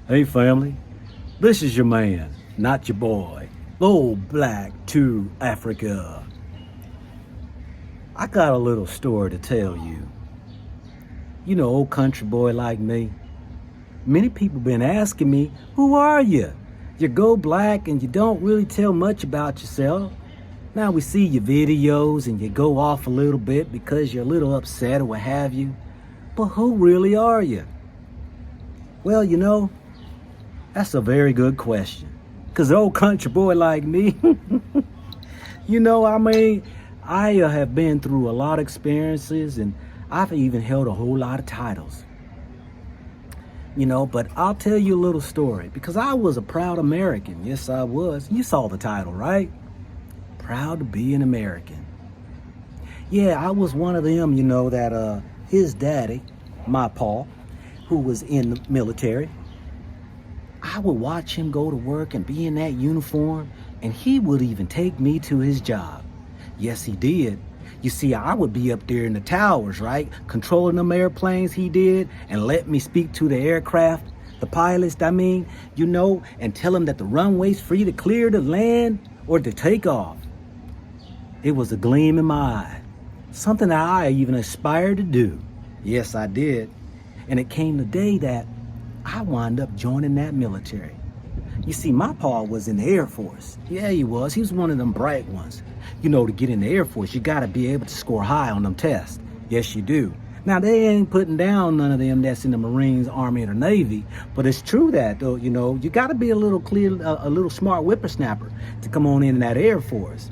Hey family, this is your man, not your boy, old Black to Africa. I got a little story to tell you. You know, old country boy like me. Many people been asking me, who are you? You go black and you don't really tell much about yourself. Now we see your videos and you go off a little bit because you're a little upset or what have you. But who really are you? Well, you know, that's a very good question. Because old country boy like me, I have been through a lot of experiences and I've even held a whole lot of titles. But I'll tell you a little story because I was a proud American. Yes, I was. You saw the title, right? Proud to be an American. Yeah, I was one of them, that his daddy, my pa, who was in the military, I would watch him go to work and be in that uniform, and he would even take me to his job. Yes, he did. You see, I would be up there in the towers, right? Controlling them airplanes he did, and let me speak to the aircraft, the pilots, and tell them that the runway's free to clear to land or to take off. It was a gleam in my eye, something that I even aspired to do. Yes, I did. And it came the day that I wound up joining that military. You see, my pa was in the Air Force. Yeah, he was. He was one of them bright ones. To get in the Air Force, you got to be able to score high on them tests. Yes, you do. Now, they ain't putting down none of them that's in the Marines, Army, or the Navy. But it's true that, though, you got to be a little smart whippersnapper to come on in that Air Force.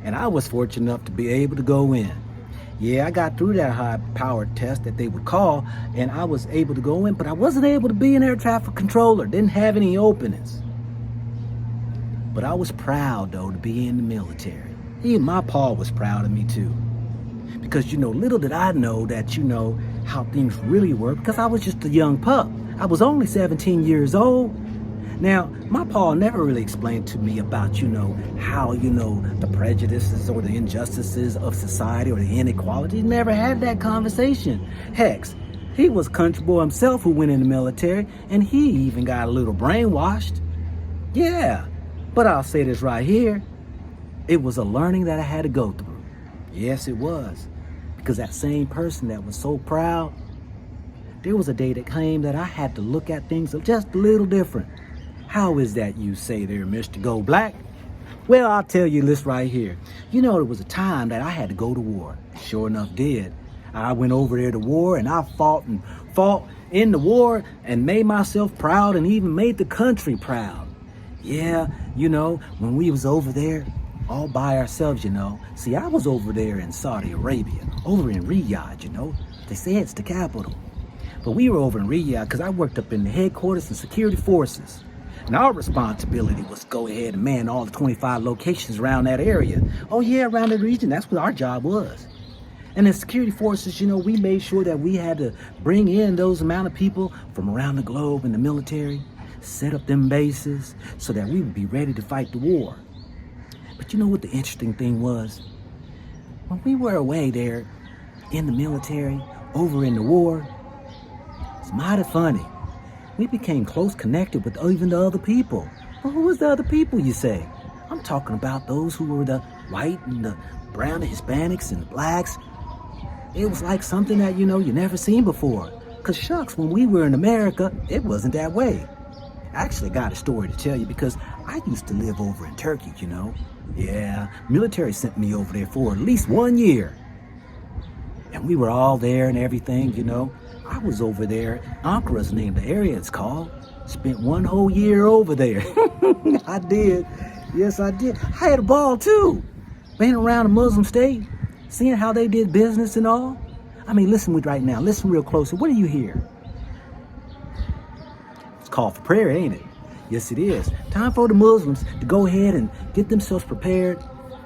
And I was fortunate enough to be able to go in. Yeah, I got through that high-powered test that they would call, and I was able to go in, but I wasn't able to be an air traffic controller. Didn't have any openings. But I was proud, though, to be in the military. Even my pa was proud of me, too. Because, little did I know that, how things really work, because I was just a young pup. I was only 17 years old. Now, my pa never really explained to me about, how, the prejudices or the injustices of society or the inequality. He never had that conversation. Heck, he was a country boy himself who went in the military, and he even got a little brainwashed. Yeah, but I'll say this right here. It was a learning that I had to go through. Yes, it was. Because that same person that was so proud, there was a day that came that I had to look at things just a little different. How is that, you say there, Mr. Go Black? Well, I'll tell you this right here. There was a time that I had to go to war. Sure enough did. I went over there to war and I fought in the war and made myself proud and even made the country proud. Yeah, when we was over there all by ourselves, See, I was over there in Saudi Arabia, over in Riyadh, They say it's the capital. But we were over in Riyadh because I worked up in the headquarters and security forces. And our responsibility was to go ahead and man all the 25 locations around that area. Oh yeah, around the region, that's what our job was. And the security forces, we made sure that we had to bring in those amount of people from around the globe in the military, set up them bases so that we would be ready to fight the war. But you know what the interesting thing was? When we were away there in the military, over in the war, it's mighty funny. We became close connected with even the other people. Well, who was the other people, you say? I'm talking about those who were the white and the brown, the Hispanics and the blacks. It was like something that, you never seen before. Because shucks, when we were in America, it wasn't that way. I actually got a story to tell you because I used to live over in Turkey, Yeah, military sent me over there for at least 1 year. And we were all there and everything, I was over there. Ankara's named the area it's called. Spent 1 whole year over there. I did. Yes, I did. I had a ball too. Being around a Muslim state, seeing how they did business and all. I mean, listen right now. Listen real closely. What do you hear? It's called for prayer, ain't it? Yes, it is. Time for the Muslims to go ahead and get themselves prepared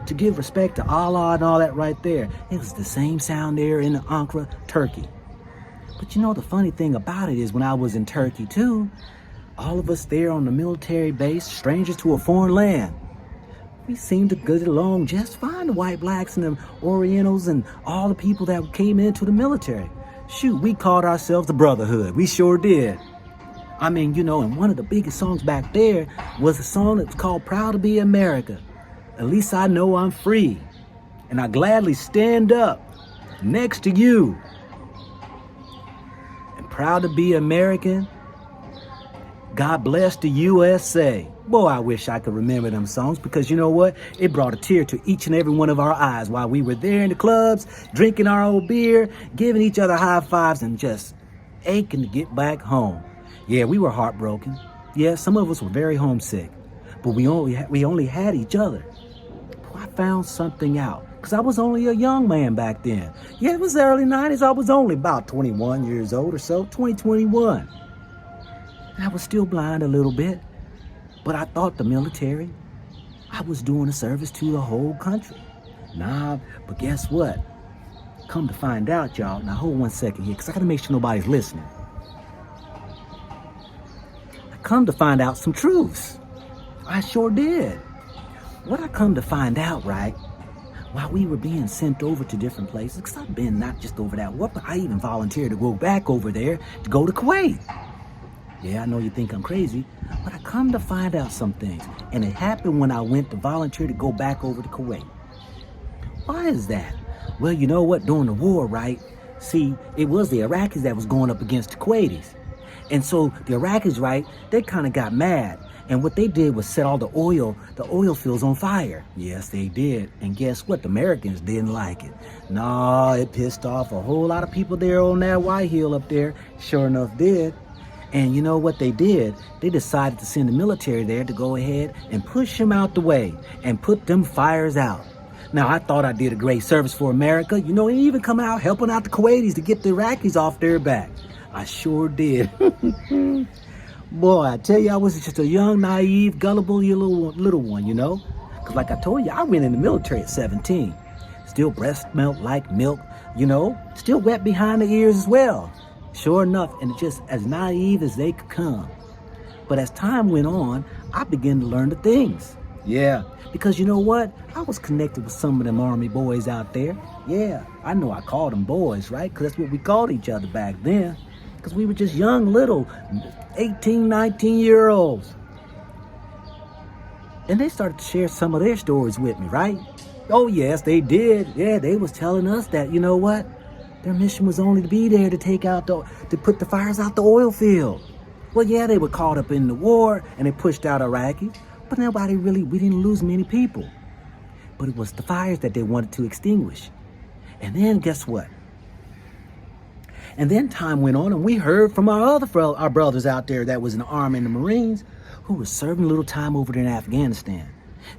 to give respect to Allah and all that right there. It was the same sound there in Ankara, Turkey. But the funny thing about it is when I was in Turkey too, all of us there on the military base, strangers to a foreign land, we seemed to get along just fine, the white, blacks, and the Orientals, and all the people that came into the military. Shoot, we called ourselves the brotherhood. We sure did. I mean, and one of the biggest songs back there was a song that was called Proud to Be America. At least I know I'm free. And I gladly stand up next to you. And proud to be American. God bless the USA. Boy, I wish I could remember them songs, because you know what? It brought a tear to each and every one of our eyes while we were there in the clubs, drinking our old beer, giving each other high fives, and just aching to get back home. Yeah, we were heartbroken. Yeah, some of us were very homesick, but we only had each other. Well, I found something out, because I was only a young man back then. Yeah, it was the early 90s. I was only about 21 years old or so, 21. I was still blind a little bit, but I thought the military, I was doing a service to the whole country. Nah, but guess what? Come to find out, y'all. Now, hold 1 second here, because I got to make sure nobody's listening. I come to find out some truths. I sure did. What I come to find out, right, while we were being sent over to different places, because I've been not just over that war, but I even volunteered to go back over there to go to Kuwait. Yeah, I know you think I'm crazy, but I come to find out some things. And it happened when I went to volunteer to go back over to Kuwait. Why is that? Well, you know what? During the war, right? See, it was the Iraqis that was going up against the Kuwaitis. And so the Iraqis, right, they kind of got mad. And what they did was set all the oil fields on fire. Yes, they did. And guess what? The Americans didn't like it. No, it pissed off a whole lot of people there on that White Hill up there. Sure enough did. And you know what they did? They decided to send the military there to go ahead and push them out the way and put them fires out. Now, I thought I did a great service for America, and even come out helping out the Kuwaitis to get the Iraqis off their back. I sure did. Boy, I tell you, I was just a young, naive, gullible little one, Because like I told you, I went in the military at 17. Still breast milk like milk, Still wet behind the ears as well. Sure enough, and just as naive as they could come. But as time went on, I began to learn the things. Yeah, because you know what? I was connected with some of them Army boys out there. Yeah, I know I called them boys, right? Because that's what we called each other back then. Because we were just young, little 18, 19-year-olds. And they started to share some of their stories with me, right? Oh, yes, they did. Yeah, they was telling us that, you know what? Their mission was only to be there to put the fires out the oil field. Well, yeah, they were caught up in the war and they pushed out Iraqis, but we didn't lose many people. But it was the fires that they wanted to extinguish. And then guess what? And then time went on and we heard from our brothers out there that was in the Army and the Marines who was serving a little time over there in Afghanistan.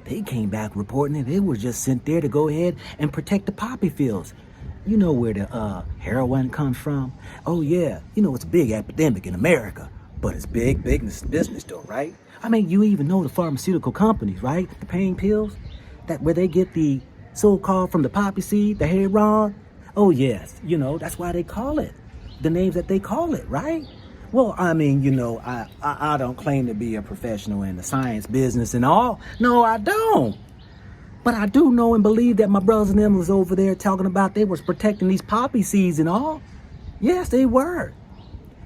They came back reporting that they were just sent there to go ahead and protect the poppy fields. You know where the heroin comes from? Oh, yeah. It's a big epidemic in America, but it's big business though, right? I mean, you even know the pharmaceutical companies, right? The pain pills, where they get the so-called from the poppy seed, the heroin. Oh, yes. That's why they call it the names that they call it, right? Well, I mean, I don't claim to be a professional in the science business and all. No, I don't. But I do know and believe that my brothers and them was over there talking about they was protecting these poppy seeds and all. Yes, they were.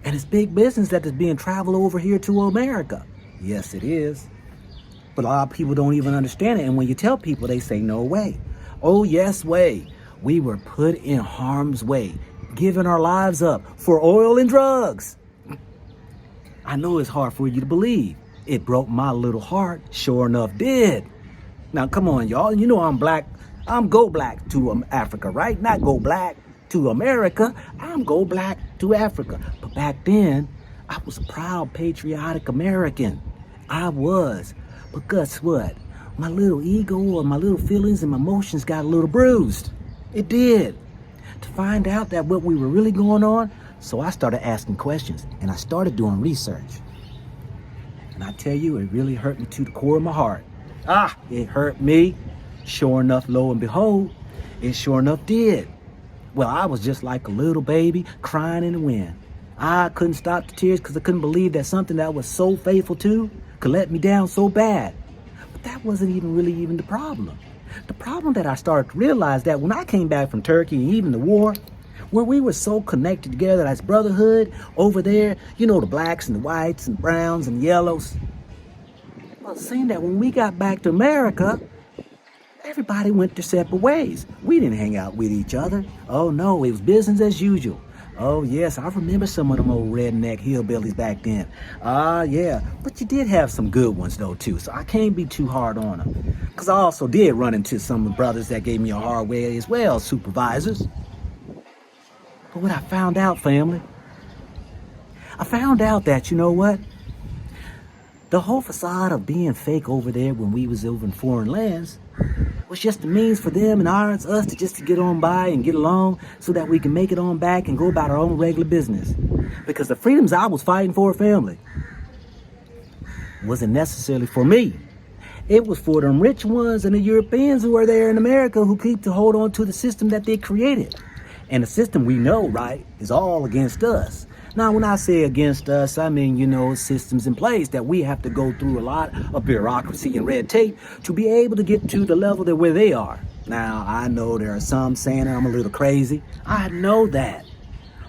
And it's big business that is being traveled over here to America. Yes, it is. But a lot of people don't even understand it. And when you tell people, they say, no way. Oh, yes, way. We were put in harm's way, giving our lives up for oil and drugs. I know it's hard for you to believe. It broke my little heart. Sure enough did. Now, come on, y'all. I'm black. I'm go black to Africa, right? Not go black to America. I'm go black to Africa. But back then, I was a proud, patriotic American. I was. But guess what? My little ego or my little feelings and my emotions got a little bruised. It did. To find out that what we were really going on, so I started asking questions and I started doing research. And I tell you, it really hurt me to the core of my heart. It hurt me. Sure enough, lo and behold, it sure enough did. Well, I was just like a little baby crying in the wind. I couldn't stop the tears because I couldn't believe that something that I was so faithful to could let me down so bad. But that wasn't even the problem. The problem that I started to realize that when I came back from Turkey and even the war, where we were so connected together as brotherhood over there, you know, the blacks and the whites and browns and yellows. Well, seeing that when we got back to America, everybody went their separate ways. We didn't hang out with each other. Oh no, it was business as usual. Oh yes, I remember some of them old redneck hillbillies back then. Yeah, but you did have some good ones though too, so I can't be too hard on them. Because I also did run into some of the brothers that gave me a hard way as well, supervisors. But what I found out, family, I found out that, you know what? The whole facade of being fake over there when we was over in foreign lands was just a means for them and us to just to get on by and get along so that we can make it on back and go about our own regular business. Because the freedoms I was fighting for, family, wasn't necessarily for me. It was for them rich ones and the Europeans who are there in America who keep to hold on to the system that they created. And the system we know, right, is all against us. Now, when I say against us, I mean, you know, systems in place that we have to go through a lot of bureaucracy and red tape to be able to get to the level that where they are. Now, I know there are some saying I'm a little crazy. I know that.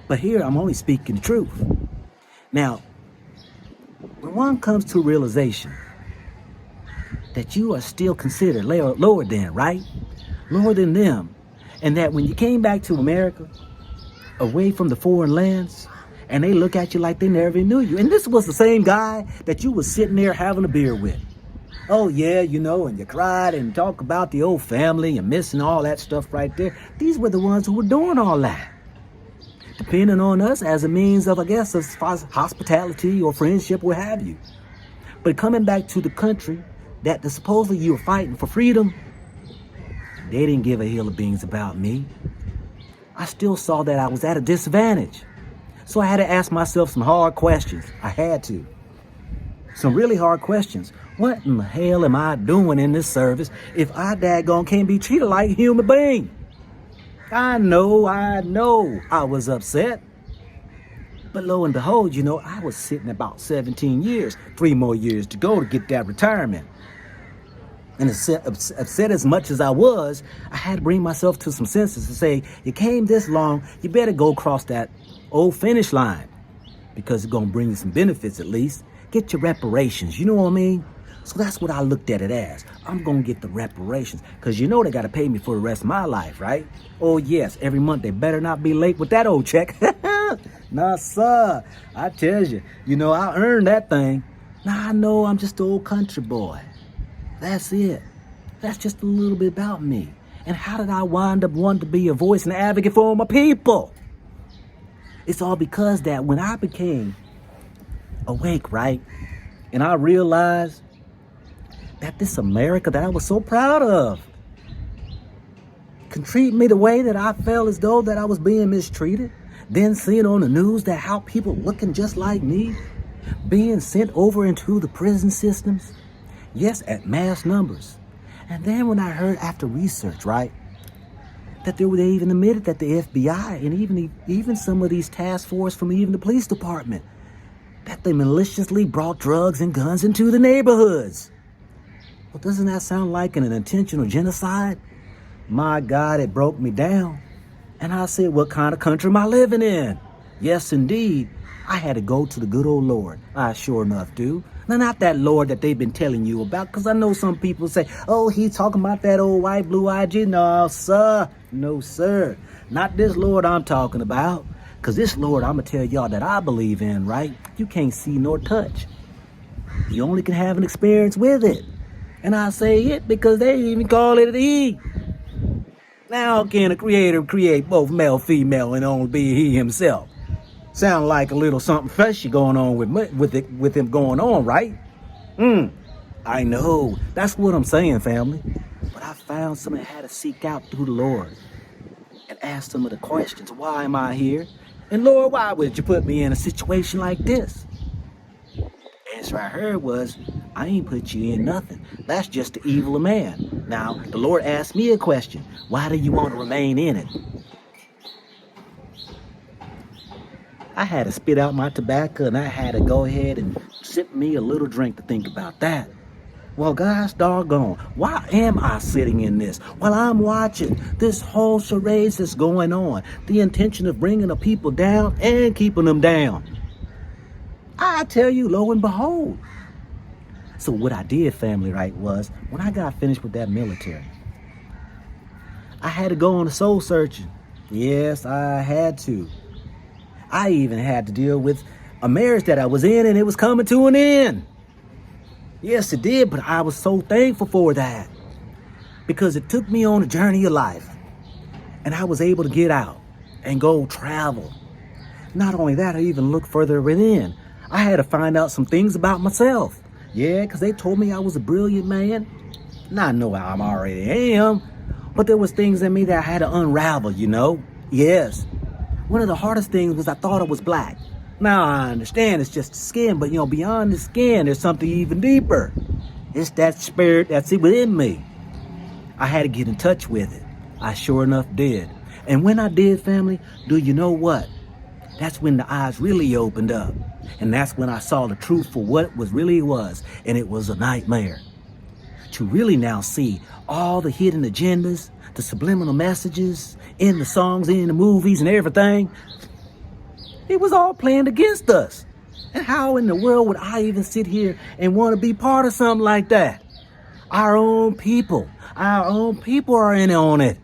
But here, I'm only speaking the truth. Now, when one comes to realization that you are still considered lower than, right? Lower than them. And that when you came back to America, away from the foreign lands, and they look at you like they never knew you. And this was the same guy that you was sitting there having a beer with. Oh yeah, you know, and you cried and talk about the old family and missing all that stuff right there. These were the ones who were doing all that. Depending on us as a means of, I guess, of hospitality or friendship, what have you. But coming back to the country that supposedly you were fighting for freedom, they didn't give a hill of beans about me. I still saw that I was at a disadvantage. So I had to ask myself some hard questions. I had to. Some really hard questions. What in the hell am I doing in this service if I daggone can't be treated like a human being? I know I was upset. But lo and behold, you know, I was sitting about 17 years, 3 more years to go to get that retirement. And upset as much as I was, I had to bring myself to some senses and say, you came this long, you better go across that old finish line because it's going to bring you some benefits at least. Get your reparations, you know what I mean? So that's what I looked at it as. I'm going to get the reparations because you know they got to pay me for the rest of my life, right? Oh, yes, every month they better not be late with that old check. Nah, sir, I tell you, you know, I earned that thing. Now I know I'm just an old country boy. That's it. That's just a little bit about me. And how did I wind up wanting to be a voice and advocate for my people? It's all because that when I became awake, right? And I realized that this America that I was so proud of can treat me the way that I felt as though that I was being mistreated. Then seeing on the news that how people looking just like me being sent over into the prison systems. Yes, at mass numbers. And then when I heard after research, right, that they even admitted that the FBI and even some of these task force from even the police department, that they maliciously brought drugs and guns into the neighborhoods. Well, doesn't that sound like an intentional genocide? My God, it broke me down. And I said, what kind of country am I living in? Yes, indeed. I had to go to the good old Lord. I sure enough do. Now, not that Lord that they've been telling you about, because I know some people say, oh, he's talking about that old white blue-eyed G. No, sir. No, sir. Not this Lord I'm talking about. Because this Lord, I'm going to tell y'all that I believe in, right? You can't see nor touch. You only can have an experience with it. And I say it because they even call it an E. Now can a creator create both male, female, and only be he himself? Sound like a little something fishy going on with him going on, right? I know. That's what I'm saying, family. But I found something I had to seek out through the Lord and ask some of the questions. Why am I here? And Lord, why would you put me in a situation like this? The answer I heard was, I ain't put you in nothing. That's just the evil of man. Now, the Lord asked me a question. Why do you want to remain in it? I had to spit out my tobacco and I had to go ahead and sip me a little drink to think about that. Well, gosh doggone, why am I sitting in this while I'm watching this whole charade that's going on? The intention of bringing the people down and keeping them down. I tell you, lo and behold. So what I did, family, right, was when I got finished with that military, I had to go on a soul searching. Yes, I had to. I even had to deal with a marriage that I was in, and it was coming to an end. Yes, it did, but I was so thankful for that because it took me on a journey of life, and I was able to get out and go travel. Not only that, I even looked further within. I had to find out some things about myself. Yeah, because they told me I was a brilliant man. Now I know I already am, but there was things in me that I had to unravel, you know? Yes. One of the hardest things was I thought I was black. Now, I understand it's just the skin, but, beyond the skin, there's something even deeper. It's that spirit that's within me. I had to get in touch with it. I sure enough did. And when I did, family, do you know what? That's when the eyes really opened up. And that's when I saw the truth for what it really was. And it was a nightmare. To really now see all the hidden agendas, the subliminal messages in the songs, in the movies and everything. It was all planned against us. And how in the world would I even sit here and want to be part of something like that? Our own people are in on it.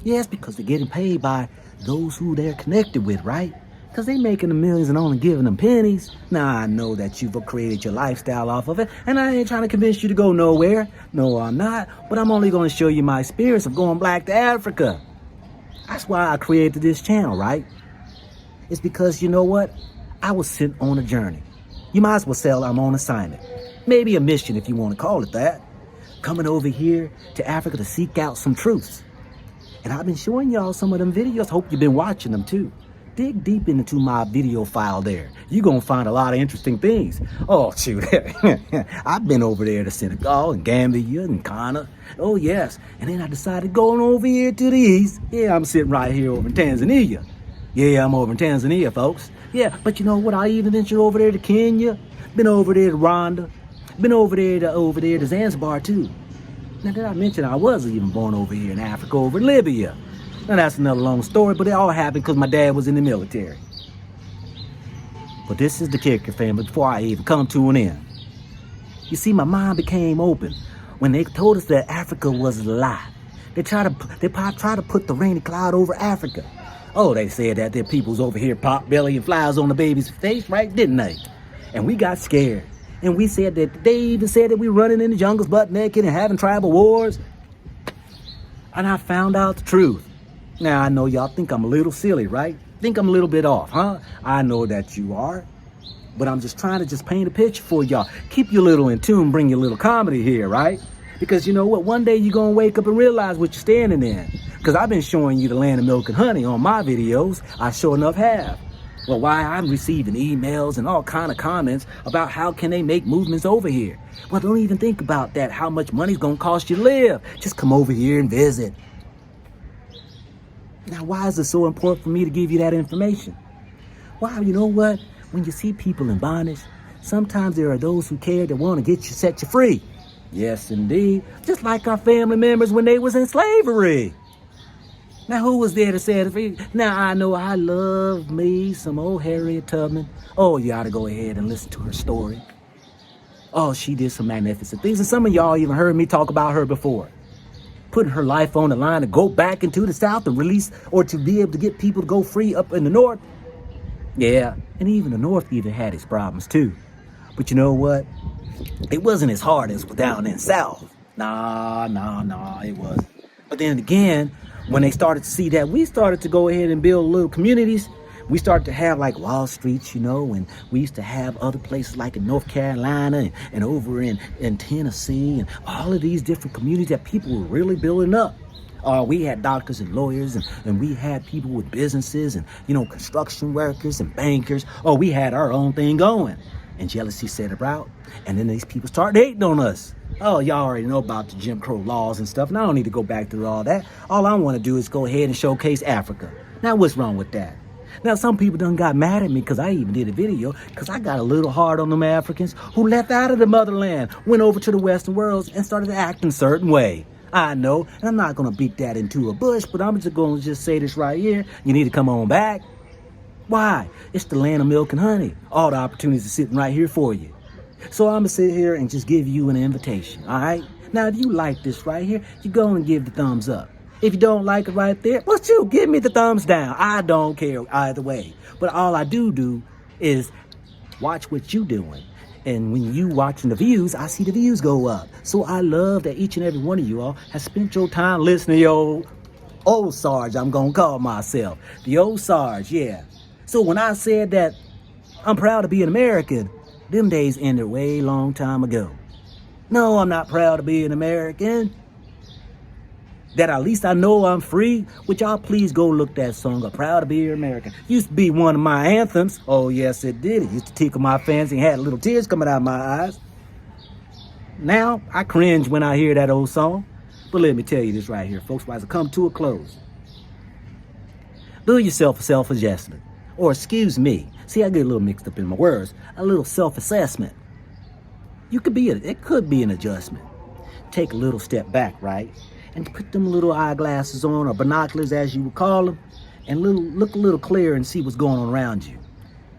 Yes, because they're getting paid by those who they're connected with, right? Because they making the millions and only giving them pennies. Now, I know that you've created your lifestyle off of it, and I ain't trying to convince you to go nowhere. No, I'm not. But I'm only going to show you my experience of going black to Africa. That's why I created this channel, right? It's because, you know what? I was sent on a journey. You might as well say I'm on assignment. Maybe a mission, if you want to call it that. Coming over here to Africa to seek out some truths. And I've been showing y'all some of them videos. Hope you've been watching them too. Dig deep into my video file there. You're going to find a lot of interesting things. Oh, shoot. I've been over there to Senegal and Gambia and Ghana. Oh, yes. And then I decided going over here to the east. Yeah, I'm sitting right here over in Tanzania. Yeah, I'm over in Tanzania, folks. Yeah, but you know what? I even ventured over there to Kenya. Been over there to Rwanda. Been over there to Zanzibar, too. Now, did I mention I was even born over here in Africa, over in Libya? Now, that's another long story, but it all happened because my dad was in the military. But this is the kicker, family, before I even come to an end. You see, my mind became open when they told us that Africa was a lie. They try to put the rainy cloud over Africa. Oh, they said that their people's over here pot belly and flies on the baby's face, right? Didn't they? And we got scared. And we said that they even said that we running in the jungles butt naked and having tribal wars. And I found out the truth. Now, I know y'all think I'm a little silly, right? Think I'm a little bit off, huh? I know that you are. But I'm just trying to paint a picture for y'all. Keep you a little in tune, bring you a little comedy here, right? Because you know what? One day you're going to wake up and realize what you're standing in. Because I've been showing you the land of milk and honey on my videos. I sure enough have. Well, why I'm receiving emails and all kind of comments about how can they make movements over here. Well, don't even think about that, how much money's going to cost you to live. Just come over here and visit. Now, why is it so important for me to give you that information? Well, you know what? When you see people in bondage, sometimes there are those who care that want to set you free. Yes, indeed. Just like our family members when they was in slavery. Now, who was there to set it free? Now, I know I love me some old Harriet Tubman. Oh, you ought to go ahead and listen to her story. Oh, she did some magnificent things. And some of y'all even heard me talk about her before. Putting her life on the line to go back into the South and release, or to be able to get people to go free up in the North. Yeah, and even the North even had its problems too. But you know what? It wasn't as hard as down in the South. Nah, it wasn't. But then again, when they started to see that, we started to go ahead and build little communities. We started to have like Wall Street, and we used to have other places like in North Carolina and over in Tennessee, and all of these different communities that people were really building up. We had doctors and lawyers, and we had people with businesses and, construction workers and bankers. Oh, we had our own thing going. And jealousy set about, and then these people started hating on us. Oh, y'all already know about the Jim Crow laws and stuff, and I don't need to go back through all that. All I want to do is go ahead and showcase Africa. Now, what's wrong with that? Now, some people done got mad at me because I even did a video because I got a little hard on them Africans who left out of the motherland, went over to the Western world and started acting a certain way. I know, and I'm not going to beat that into a bush, but I'm just going to just say this right here. You need to come on back. Why? It's the land of milk and honey. All the opportunities are sitting right here for you. So I'm going to sit here and just give you an invitation, all right? Now, if you like this right here, you go and give the thumbs up. If you don't like it right there, well, shoot, give me the thumbs down. I don't care either way. But all I do is watch what you doing. And when you watching the views, I see the views go up. So I love that each and every one of you all has spent your time listening to old Sarge, I'm going to call myself. The old Sarge, yeah. So when I said that I'm proud to be an American, them days ended way long time ago. No, I'm not proud to be an American. That at least I know I'm free. Would y'all please go look that song up, Proud to Be an American. Used to be one of my anthems. Oh, yes, it did. It used to tickle my fancy and had little tears coming out of my eyes. Now, I cringe when I hear that old song. But let me tell you this right here, folks, as I come to a close. Do yourself a self-adjustment. Or excuse me. See, I get a little mixed up in my words. A little self-assessment. It could be an adjustment. Take a little step back, right? And put them little eyeglasses on, or binoculars as you would call them, and look a little clearer and see what's going on around you.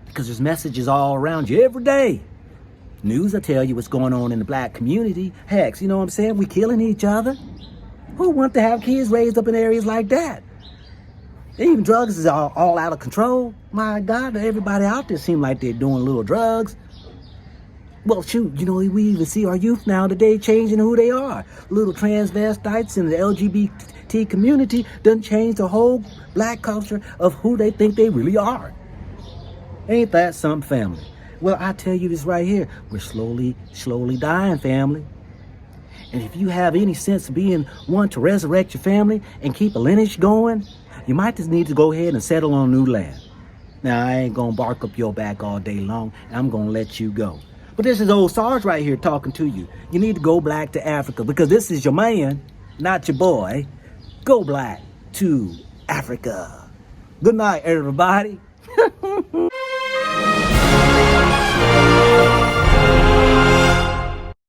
Because there's messages all around you every day. News will tell you what's going on in the black community. Heck, you know what I'm saying? We killing each other. Who want to have kids raised up in areas like that? Even drugs is all out of control. My God, everybody out there seem like they're doing little drugs. Well, shoot, you know, we even see our youth now today changing who they are. Little transvestites in the LGBT community done changed the whole black culture of who they think they really are. Ain't that something, family? Well, I tell you this right here. We're slowly dying, family. And if you have any sense of being one to resurrect your family and keep a lineage going, you might just need to go ahead and settle on new land. Now, I ain't going to bark up your back all day long, and I'm going to let you go. But this is old Sarge right here talking to you. You need to go black to Africa because this is your man, not your boy. Go black to Africa. Good night, everybody.